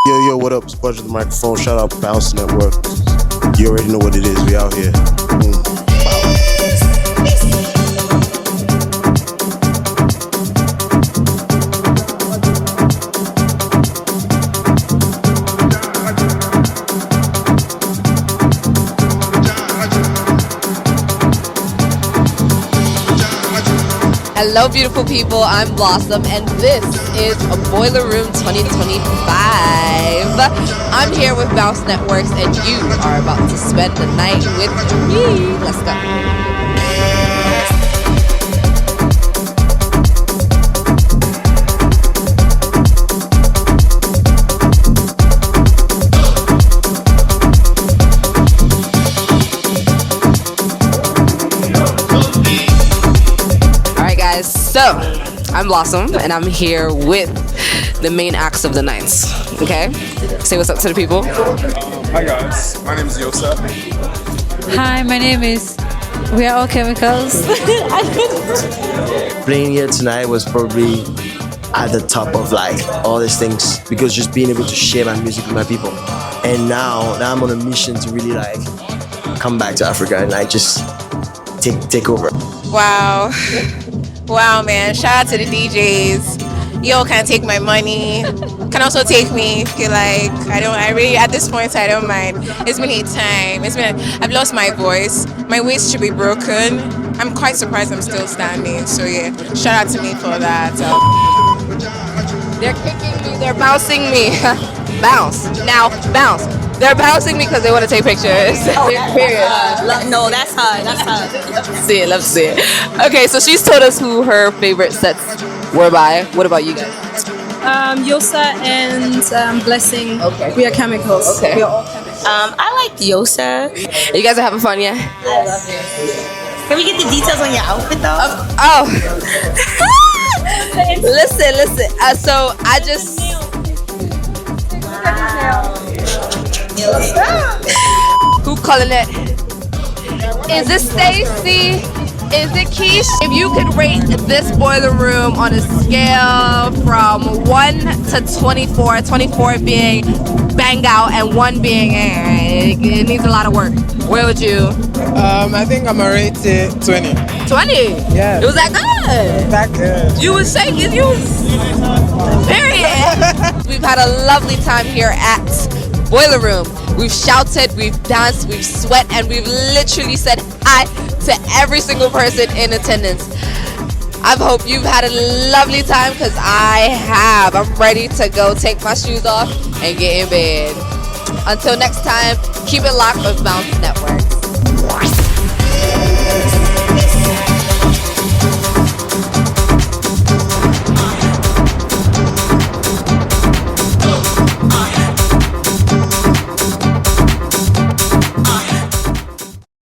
Yo, what up? Sponge of the microphone. Shout out Bounce Network. You already know what it is. We out here. Boom. Hello, beautiful people. I'm Blossom, and this is a Boiler Room 2025. I'm here with Bounce Networks, and you are about to spend the night with me. Let's go. So, I'm Blossom, and I'm here with the main acts of the nights. Okay? Say what's up to the people. Hi guys, my name is Yosa. Hi, my name is We Are All Chemicals. Playing here tonight was probably at the top of like all these things, because just being able to share my music with my people. And now I'm on a mission to really like come back to Africa and like just take over. Wow, man. Shout out to the DJs. Yo, can't take my money. Can also take me. Feel like I really, at this point, I don't mind. It's been a time. I've lost my voice. My waist should be broken. I'm quite surprised I'm still standing. So yeah, shout out to me for that. They're kicking me. They're bouncing me. Bounce. Now, bounce. They're bouncing me because they want to take pictures. Period. No, that's hard. That's hard. Love to see it. Okay, so she's told us who her favorite sets were by. What about you guys? Yosa and Blessing. Okay. We Are Chemicals. Okay. We are all chemicals. I like Yosa. You guys are having fun, yeah? I love Yosa. Can we get the details on your outfit though? Oh. Listen. So I just. Who calling it? Is it Stacy? Is it Keish? If you could rate this Boiler Room on a scale from 1 to 24, 24 being bang out and 1 being it needs a lot of work, where would you? I think I'm gonna rate it 20. 20? Yeah. It was that good? That good. You was shaking, you was... Period. We've had a lovely time here at Boiler Room. We've shouted, we've danced, we've sweat, and we've literally said hi to every single person in attendance. I hope you've had a lovely time, because I have. I'm ready to go take my shoes off and get in bed. Until next time, keep it locked with Bounce Network.